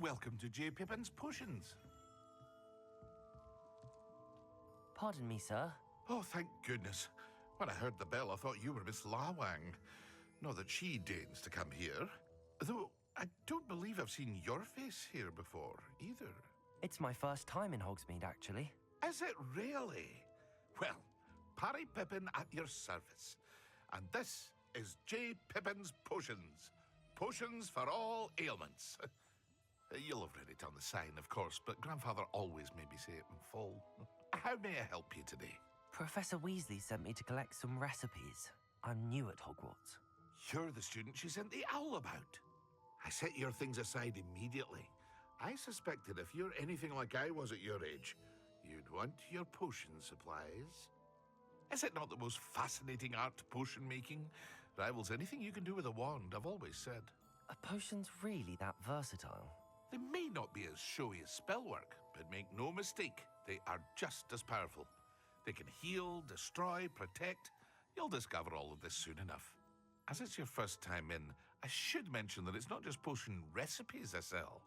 welcome to J. Pippin's Potions. Pardon me, sir. Oh, thank goodness. When I heard the bell, I thought you were Miss Lawang. Not that she deigns to come here. Though, I don't believe I've seen your face here before, either. It's my first time in Hogsmeade, actually. Is it really? Well, Parry Pippin at your service. And this is J. Pippin's Potions. Potions for all ailments. You'll have read it on the sign, of course, but Grandfather always made me say it in full. How may I help you today? Professor Weasley sent me to collect some recipes. I'm new at Hogwarts. You're the student she sent the owl about. I set your things aside immediately. I suspected if you're anything like I was at your age, you'd want your potion supplies. Is it not the most fascinating art, potion making? Rivals anything you can do with a wand, I've always said. Are potions really that versatile? They may not be as showy as spellwork, but make no mistake, they are just as powerful. They can heal, destroy, protect. You'll discover all of this soon enough. As it's your first time in, I should mention that it's not just potion recipes I sell.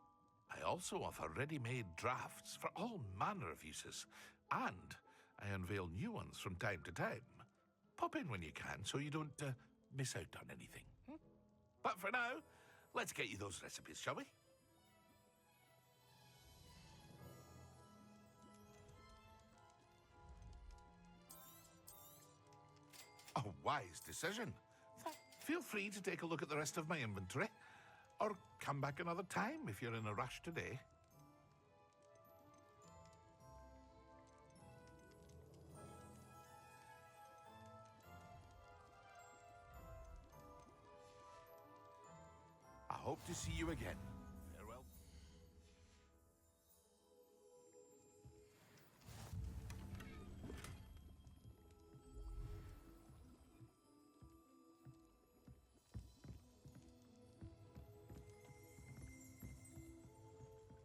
I also offer ready-made drafts for all manner of uses, and I unveil new ones from time to time. Pop in when you can so you don't miss out on anything. But for now, let's get you those recipes, shall we? A wise decision. Feel free to take a look at the rest of my inventory, or come back another time if you're in a rush today. I hope to see you again. Farewell.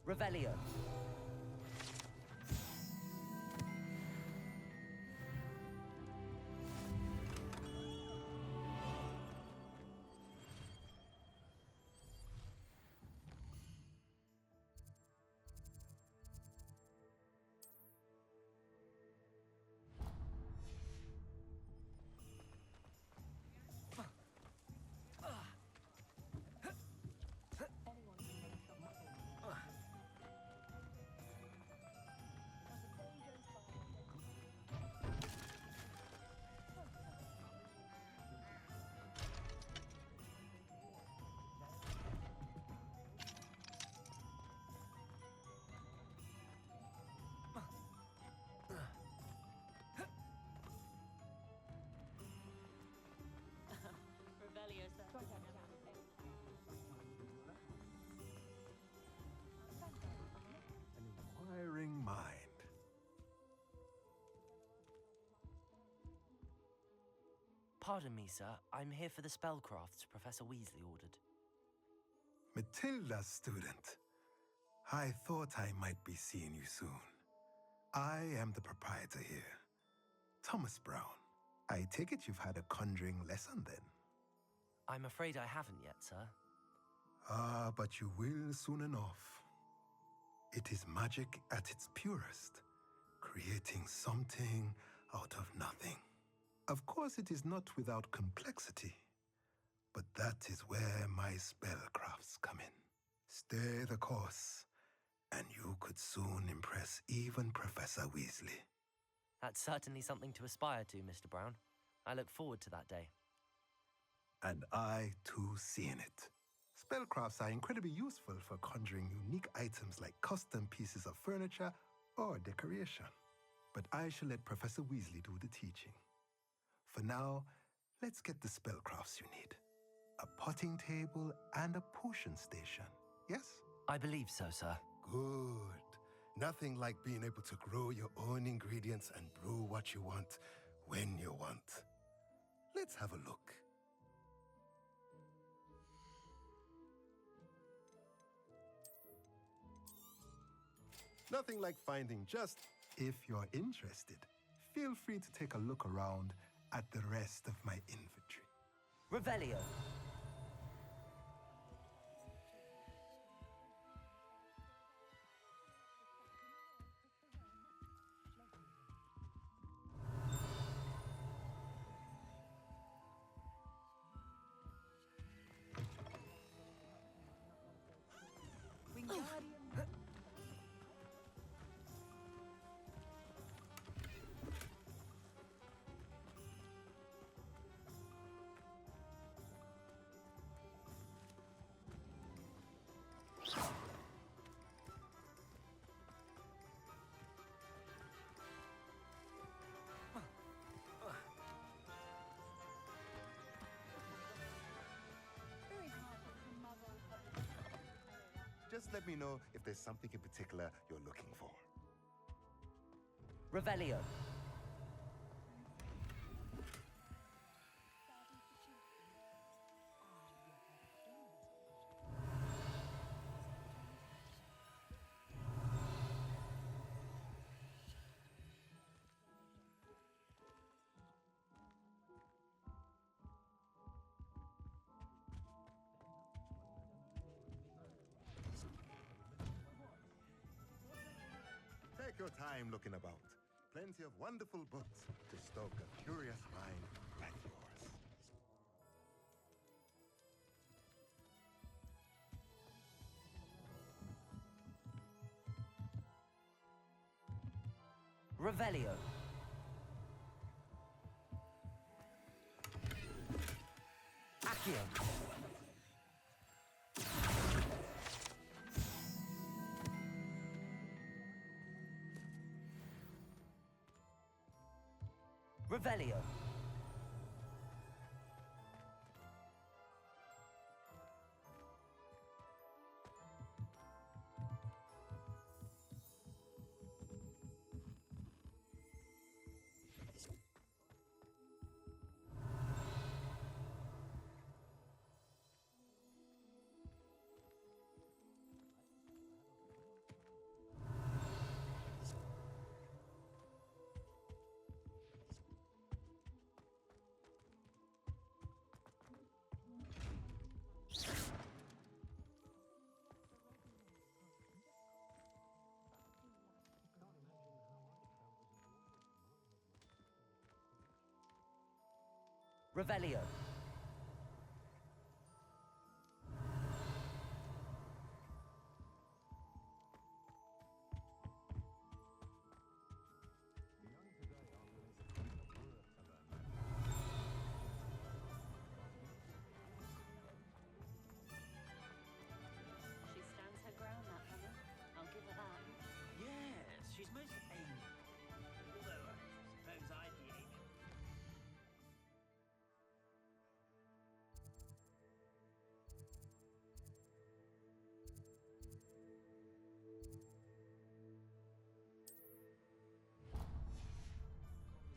Revelio. An inquiring mind. Pardon me, sir. I'm here for the spellcrafts Professor Weasley ordered. Matilda's student. I thought I might be seeing you soon. I am the proprietor here, Thomas Brown. I take it you've had a conjuring lesson then? I'm afraid I haven't yet, sir. Ah, but you will soon enough. It is magic at its purest, creating something out of nothing. Of course, it is not without complexity, but that is where my spellcrafts come in. Stay the course, and you could soon impress even Professor Weasley. That's certainly something to aspire to, Mr. Brown. I look forward to that day. And I, too, see in it. Spellcrafts are incredibly useful for conjuring unique items like custom pieces of furniture or decoration. But I shall let Professor Weasley do the teaching. For now, let's get the spellcrafts you need. A potting table and a potion station, yes? I believe so, sir. Good. Nothing like being able to grow your own ingredients and brew what you want when you want. Let's have a look. Nothing like finding just... If you're interested, feel free to take a look around at the rest of my inventory. Revelio. let me know if there's something in particular you're looking for. Revelio. Take your time looking about. Plenty of wonderful books to stoke a curious mind like yours. Revelio. Accio. Revelio. Revelio. She stands her ground, that woman. I'll give her that. Yes, she's most amiable. Although I suppose I'd be amiable.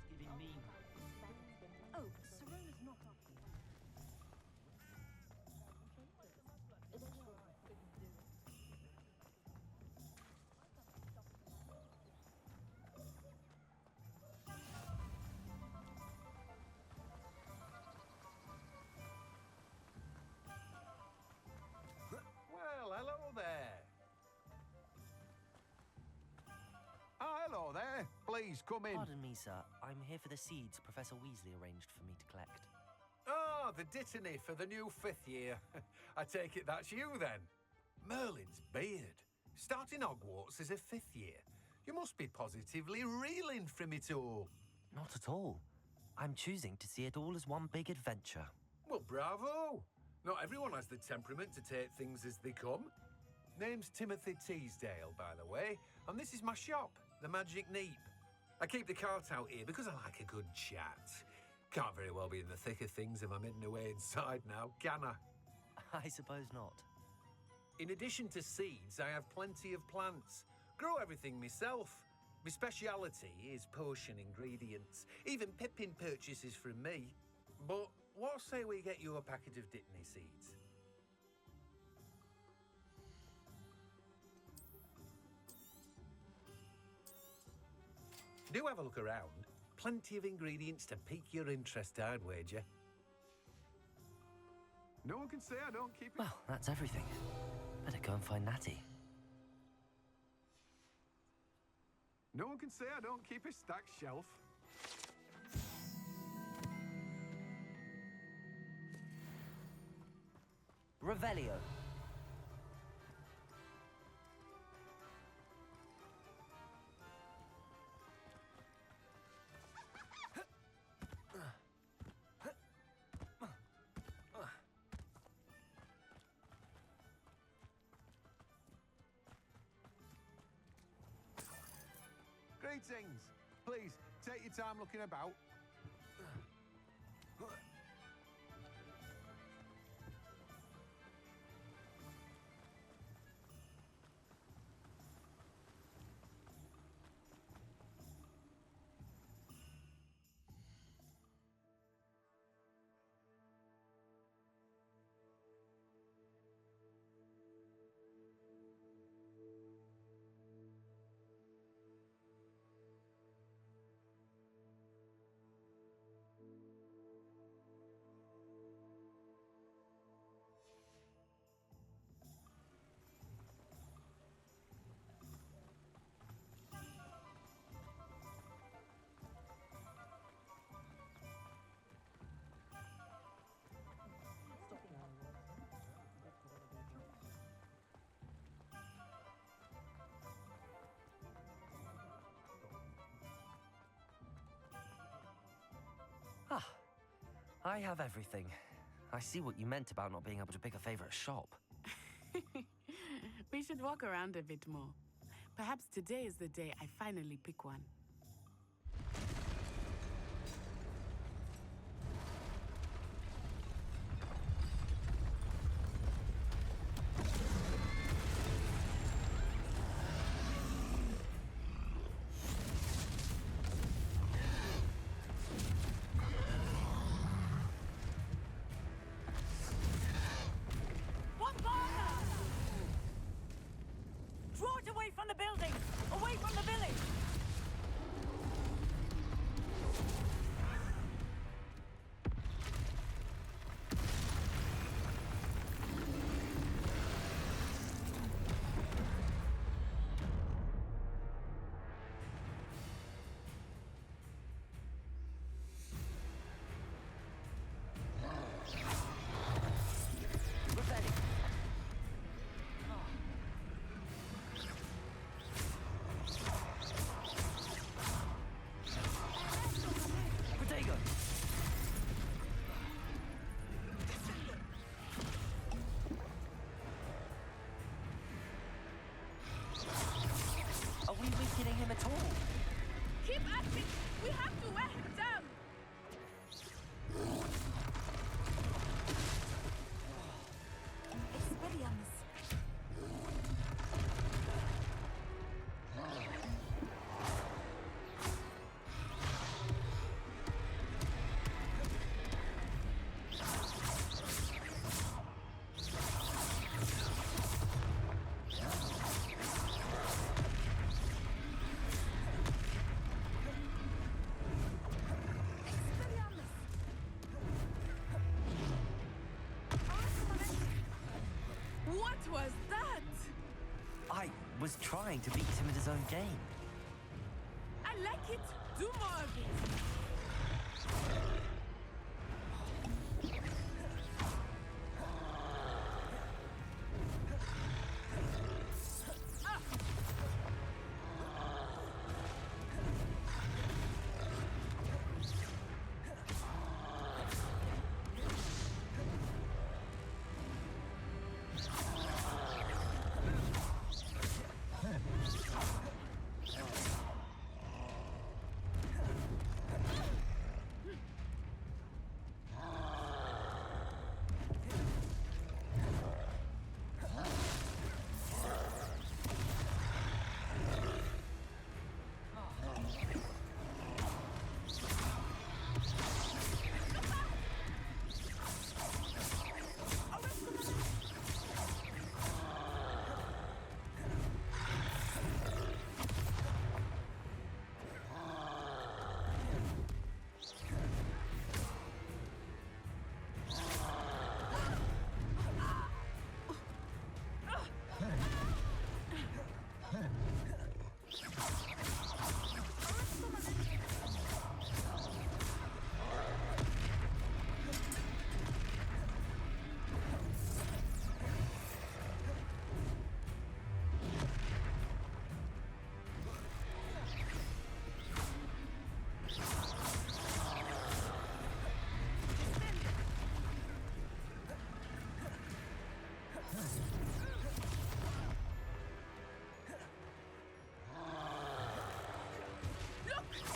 He's giving me Oh, Serena's not up here. Well, hello there. Ah, hello there. Please come in. Pardon me, sir. I'm here for the seeds Professor Weasley arranged for me to collect. Ah, the dittany for the new 5th year. I take it that's you then. Merlin's beard. Starting Hogwarts as a 5th year. You must be positively reeling from it all. Not at all. I'm choosing to see it all as one big adventure. Well, bravo. Not everyone has the temperament to take things as they come. Name's Timothy Teasdale, by the way, and this is my shop, the Magic Neep. I keep the cart out here because I like a good chat. Can't very well be in the thick of things if I'm hidden away inside now, can I? I suppose not. In addition to seeds, I have plenty of plants. Grow everything myself. My speciality is potion ingredients. Even Pippin purchases from me. But what say we get you a packet of dittany seeds? Do have a look around. Plenty of ingredients to pique your interest, I'd wager. No one can say I don't keep it. Well, that's everything. Better go and find Natty. No one can say I don't keep a stacked shelf. Revelio. Greetings. Please, take your time looking about. I have everything. I see what you meant about not being able to pick a favorite shop. We should walk around a bit more. Perhaps today is the day I finally pick one. From the building! Away from the village! Are we weakening him at all? Keep at it! We have to wear him down! Expelliarmus. What was that? I was trying to beat him at his own game. I like it. Do more of it.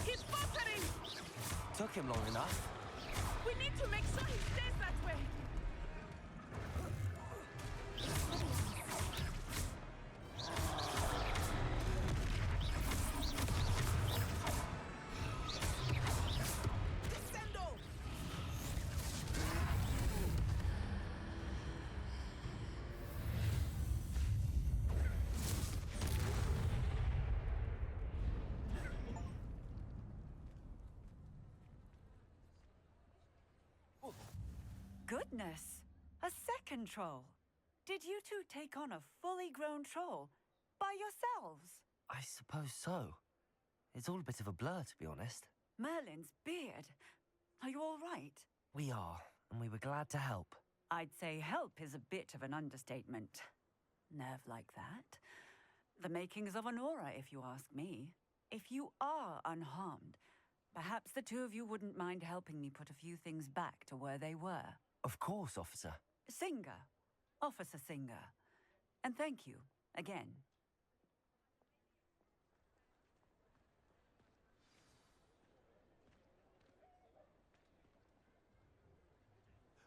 He's faltering! Took him long enough. We need to make sure he stays that way. Goodness! A second troll! Did you two take on a fully grown troll? By yourselves? I suppose so. It's all a bit of a blur, to be honest. Merlin's beard. Are you all right? We are, and we were glad to help. I'd say help is a bit of an understatement. Nerve like that. The makings of an aura, if you ask me. If you are unharmed, Perhaps the two of you wouldn't mind helping me put a few things back to where they were. Of course, officer. Singer. Officer Singer. And thank you, again.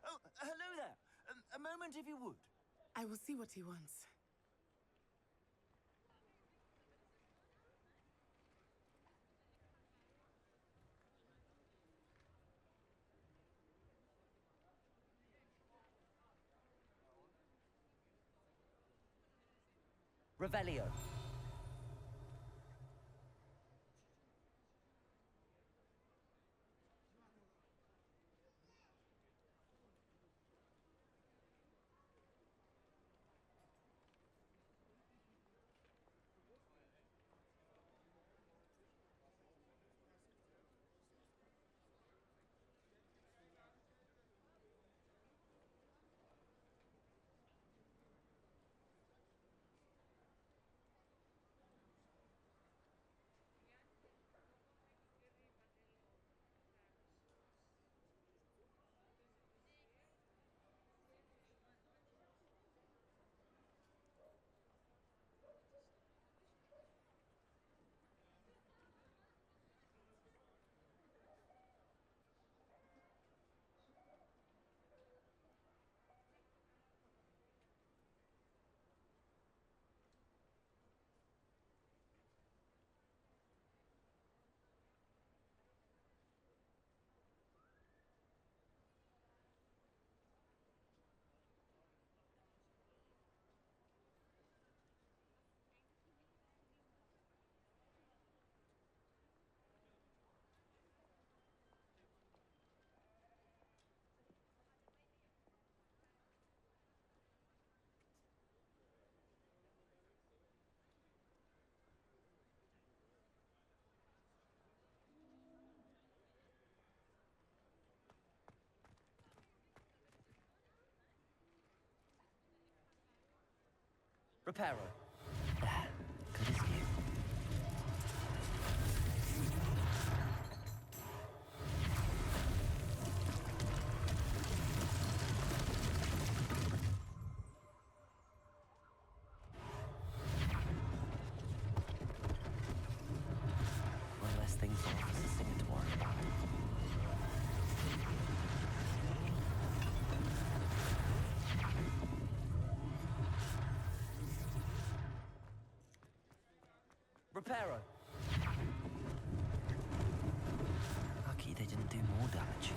Oh, hello there. A moment, if you would. I will see what he wants. Revelio. Reparo. Good as new. One less thing for Officer Singer to worry about. Reparo. Lucky they didn't do more damage.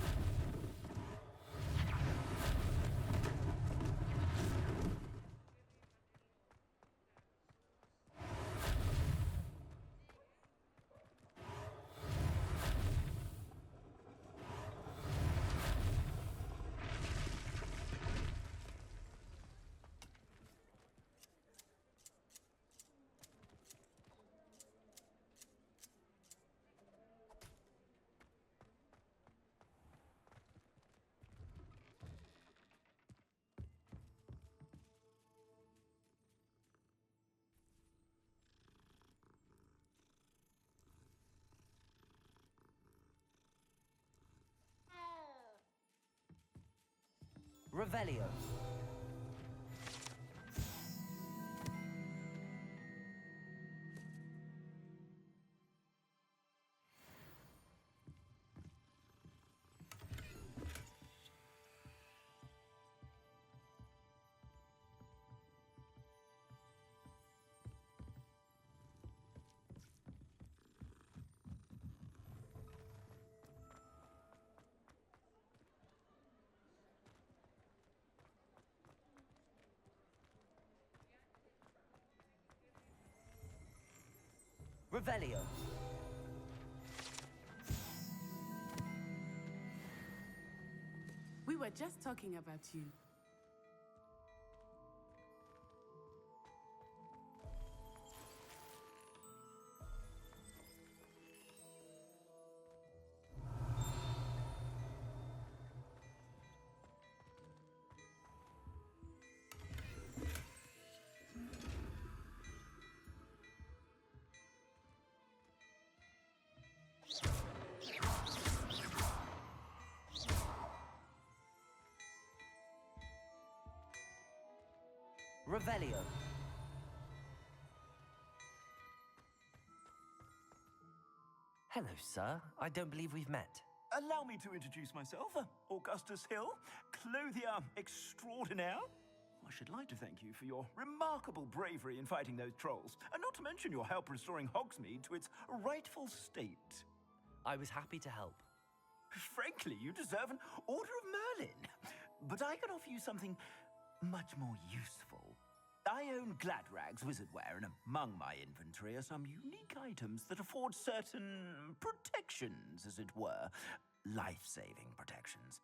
Revelio. Revelio. We were just talking about you. Revelio. Hello, sir. I don't believe we've met. Allow me to introduce myself. Augustus Hill, clothier extraordinaire. I should like to thank you for your remarkable bravery in fighting those trolls, and not to mention your help restoring Hogsmeade to its rightful state. I was happy to help. Frankly, you deserve an Order of Merlin. But I can offer you something much more useful. I own Gladrag's wizardwear, and among my inventory are some unique items that afford certain protections, as it were. Life-saving protections.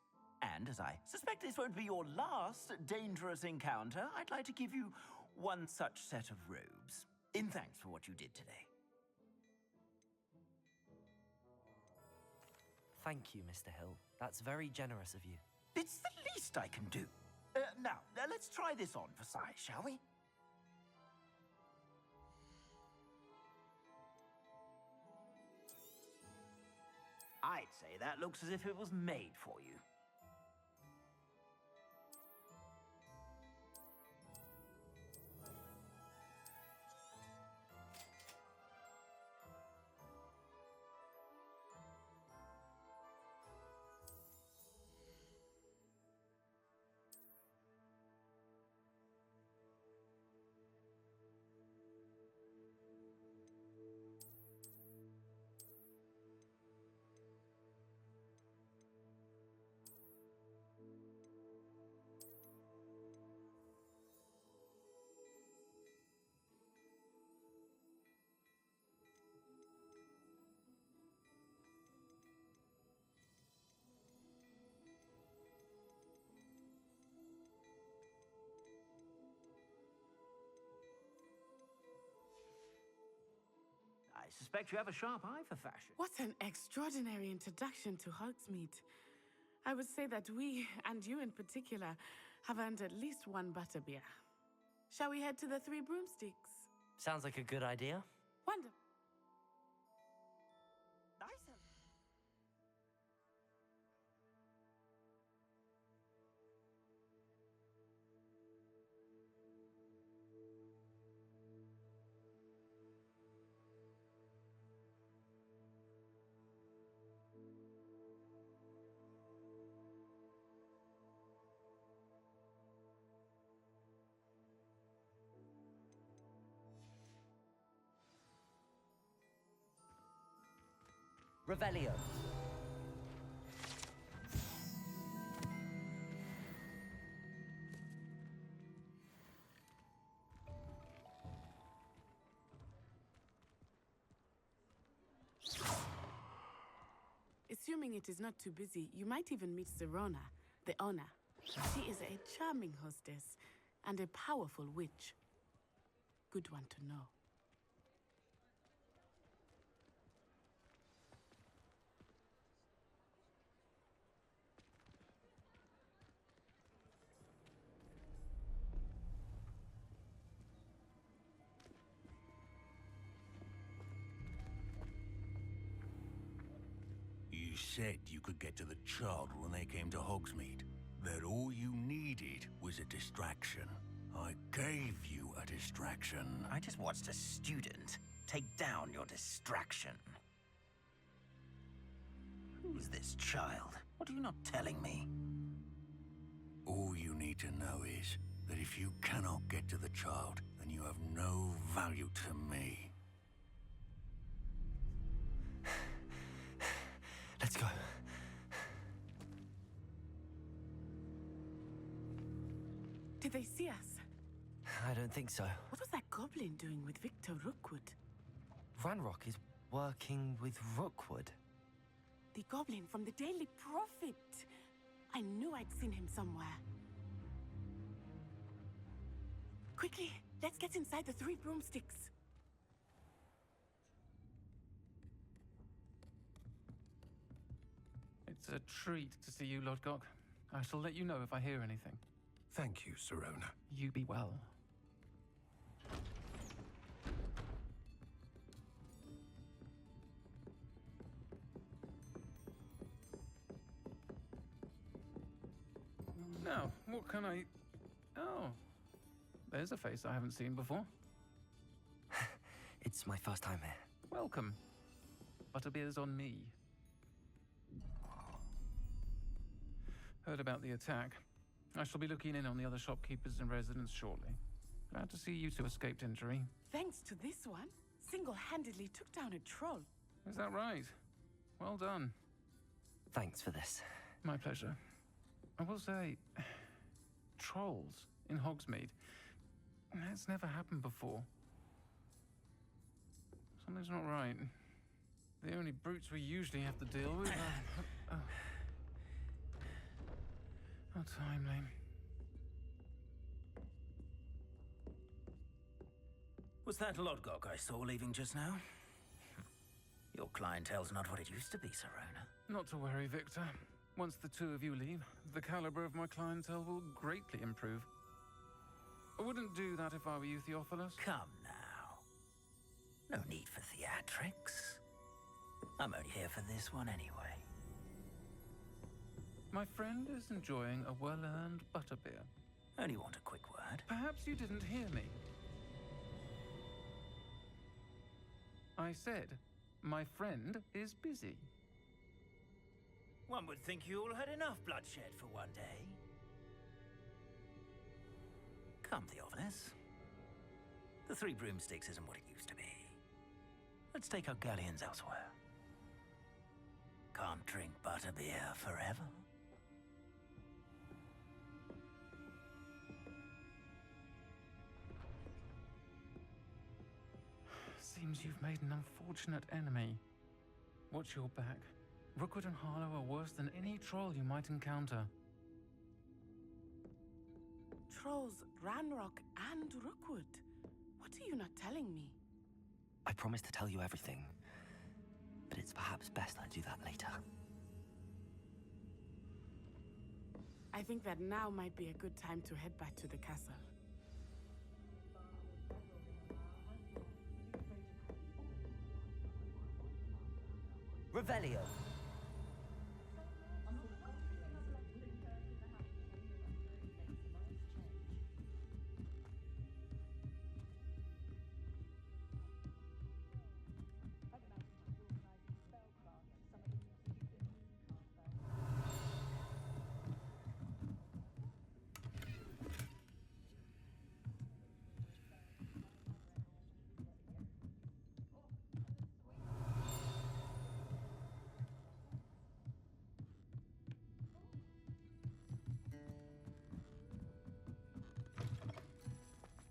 And as I suspect this won't be your last dangerous encounter, I'd like to give you one such set of robes, in thanks for what you did today. Thank you, Mr. Hill. That's very generous of you. It's the least I can do. Now, let's try this on for size, shall we? I'd say that looks as if it was made for you. I suspect you have a sharp eye for fashion. What an extraordinary introduction to Hogsmeade. I would say that we, and you in particular, have earned at least one butterbeer. Shall we head to the Three Broomsticks? Sounds like a good idea. Wonderful. Nice. Revelio. Assuming it is not too busy, you might even meet Zerona, the owner. She is a charming hostess and a powerful witch. Good one to know. You said you could get to the child when they came to Hogsmeade. That all you needed was a distraction. I gave you a distraction. I just watched a student take down your distraction. Who's this child? What are you not telling me? All you need to know is that if you cannot get to the child, then you have no value to me. Let's go. Did they see us? I don't think so. What was that goblin doing with Victor Rookwood? Ranrock is working with Rookwood. The goblin from the Daily Prophet. I knew I'd seen him somewhere. Quickly, let's get inside the Three Broomsticks. It's a treat to see you, Lord Gok. I shall let you know if I hear anything. Thank you, Sirona. You be well. Now, what can I... Oh. There's a face I haven't seen before. It's my first time here. Welcome. Butterbeer's on me. Heard about the attack. I shall be looking in on the other shopkeepers and residents shortly. Glad to see you two escaped injury. Thanks to this one, single-handedly took down a troll. Is that right? Well done. Thanks for this. My pleasure. I will say, trolls in Hogsmeade. That's never happened before. Something's not right. The only brutes we usually have to deal with are... How timely. Was that Lodgok I saw leaving just now? Your clientele's not what it used to be, Serona. Not to worry, Victor. Once the two of you leave, the caliber of my clientele will greatly improve. I wouldn't do that if I were you, Theophilus. Come now. No need for theatrics. I'm only here for this one anyway. My friend is enjoying a well-earned butterbeer. Only want a quick word. Perhaps you didn't hear me. I said, my friend is busy. One would think you all had enough bloodshed for one day. Come, Theophilus. The Three Broomsticks isn't what it used to be. Let's take our galleons elsewhere. Can't drink butterbeer forever. Seems you've made an unfortunate enemy. Watch your back. Rookwood and Harlow are worse than any troll you might encounter. Trolls, Ranrock, and Rookwood. What are you not telling me? I promised to tell you everything, but it's perhaps best I do that later. I think that now might be a good time to head back to the castle. Revelio.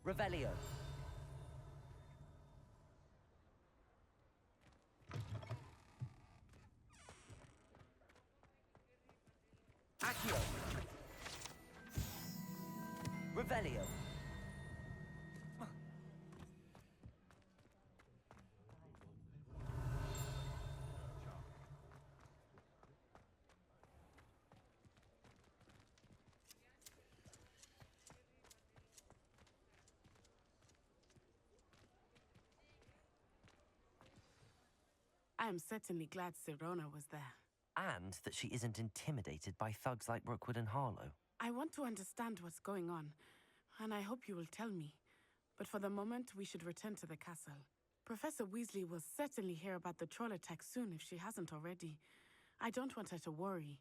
Revelio. Accio. Revelio. I am certainly glad Serona was there. And that she isn't intimidated by thugs like Rookwood and Harlow. I want to understand what's going on, and I hope you will tell me. But for the moment, we should return to the castle. Professor Weasley will certainly hear about the troll attack soon if she hasn't already. I don't want her to worry.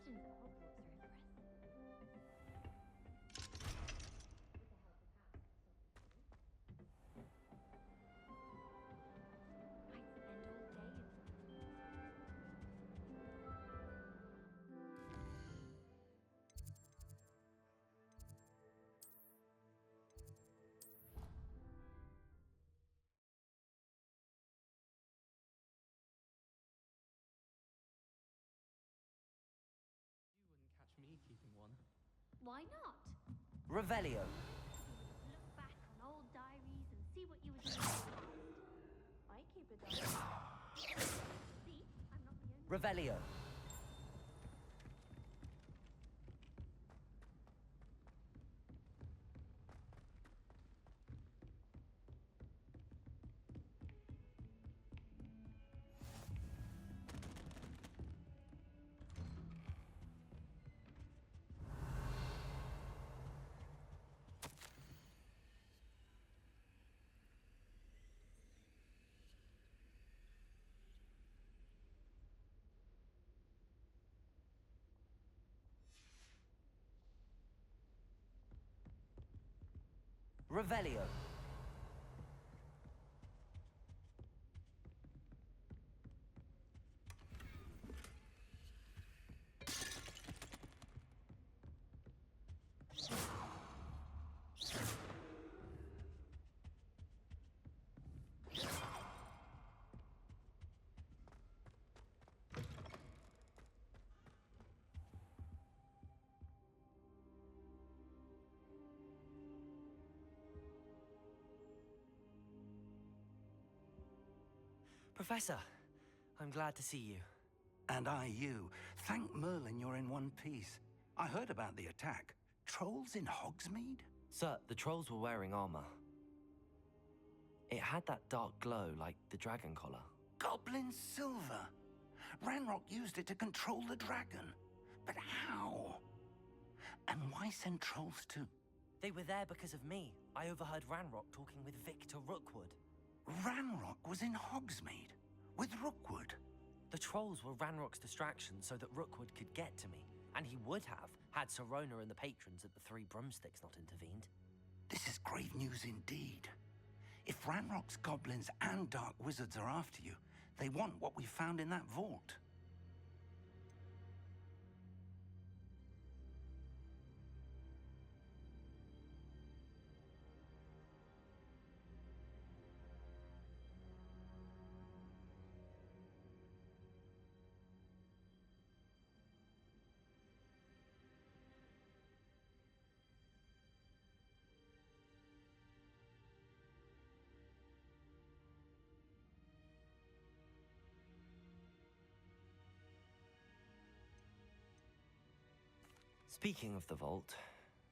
decorations at Hogwarts are impressive. I'd spend all day in them. Catch me keeping one. Why not? Revelio. Look back on old diaries and see what you were doing in the past. I keep a diary. See, I'm not the only. Revelio. Revelio. Professor, I'm glad to see you. And I you. Thank Merlin you're in one piece. I heard about the attack. Trolls in Hogsmeade? Sir, the trolls were wearing armor. It had that dark glow like the dragon collar. Goblin silver. Ranrock used it to control the dragon. But how? And why send trolls too? They were there because of me. I overheard Ranrock talking with Victor Rookwood. Ranrock was in Hogsmeade with Rookwood. The trolls were Ranrock's distraction so that Rookwood could get to me. And he would have, had Sirona and the patrons at the Three Broomsticks not intervened. This is grave news indeed. If Ranrock's goblins and dark wizards are after you, they want what we found in that vault. Speaking of the vault,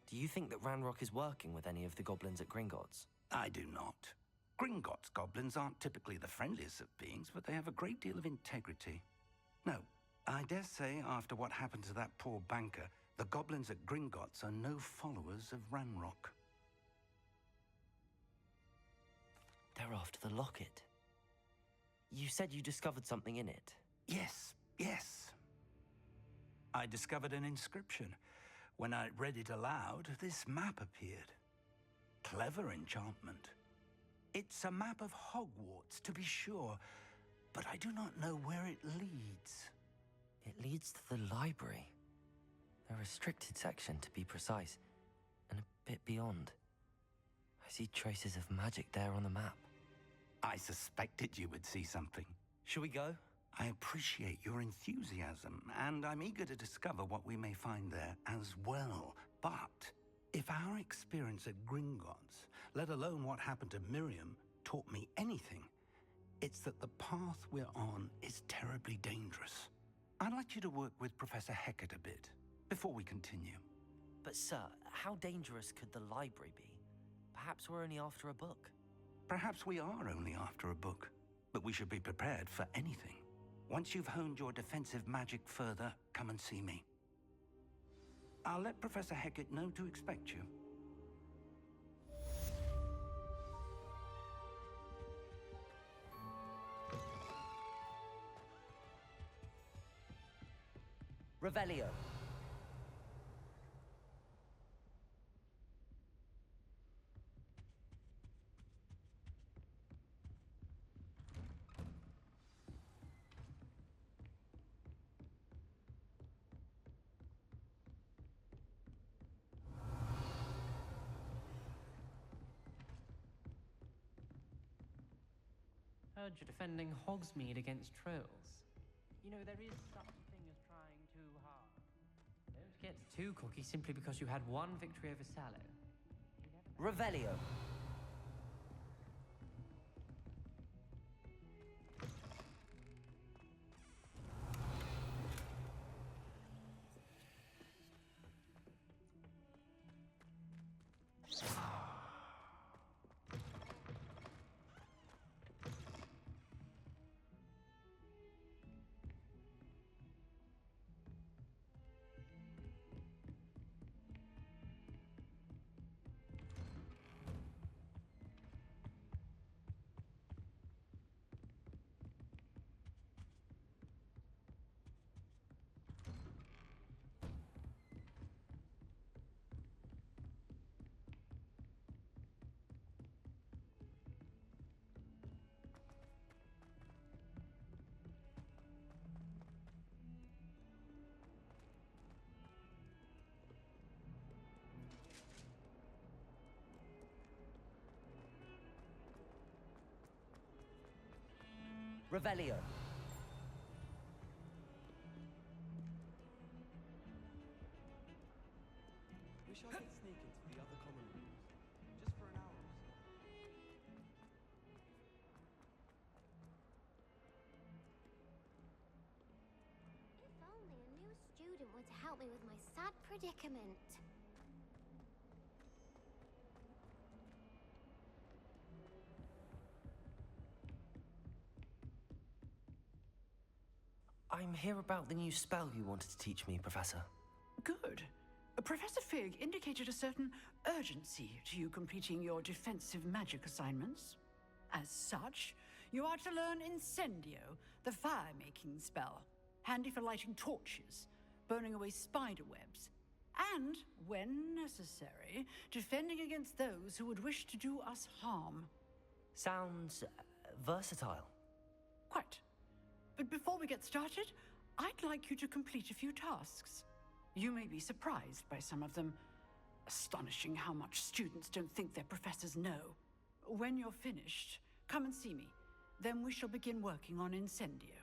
do you think that Ranrock is working with any of the goblins at Gringotts? I do not. Gringotts goblins aren't typically the friendliest of beings, but they have a great deal of integrity. No, I dare say after what happened to that poor banker, the goblins at Gringotts are no followers of Ranrock. They're after the locket. You said you discovered something in it. Yes. I discovered an inscription. When I read it aloud, this map appeared. Clever enchantment. It's a map of Hogwarts, to be sure, but I do not know where it leads. It leads to the library. A restricted section, to be precise, and a bit beyond. I see traces of magic there on the map. I suspected you would see something. Shall we go? I appreciate your enthusiasm, and I'm eager to discover what we may find there as well. But if our experience at Gringotts, let alone what happened to Miriam, taught me anything, it's that the path we're on is terribly dangerous. I'd like you to work with Professor Hecat a bit before we continue. But sir, how dangerous could the library be? Perhaps we're only after a book. Perhaps we are only after a book, but we should be prepared for anything. Once you've honed your defensive magic further, come and see me. I'll let Professor Hecat know to expect you. Revelio. Heard you're defending Hogsmeade against trolls. You know, there is such a thing as trying too hard. Don't get too cocky simply because you had one victory over Sallow. Revelio. Revelio. Wish I could sneak into the other common rooms, just for an hour or so. If only a new student were to help me with my sad predicament. I'm here about the new spell you wanted to teach me, Professor. Good. Professor Fig indicated a certain urgency to you completing your defensive magic assignments. As such, you are to learn Incendio, the fire-making spell, handy for lighting torches, burning away spider webs, and, when necessary, defending against those who would wish to do us harm. Sounds versatile. Quite. But before we get started, I'd like you to complete a few tasks. You may be surprised by some of them. Astonishing how much students don't think their professors know. When you're finished, come and see me. Then we shall begin working on Incendio.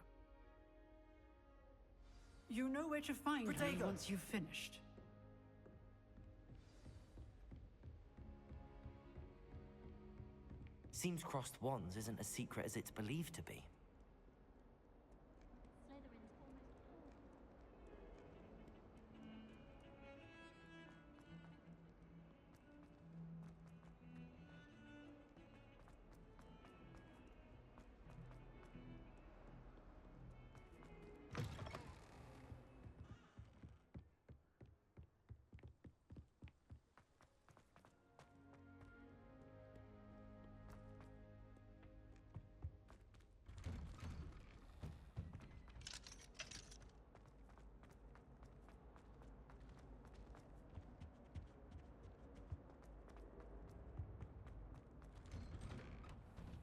You know where to find me once you've finished. Seems crossed wands isn't as secret as it's believed to be.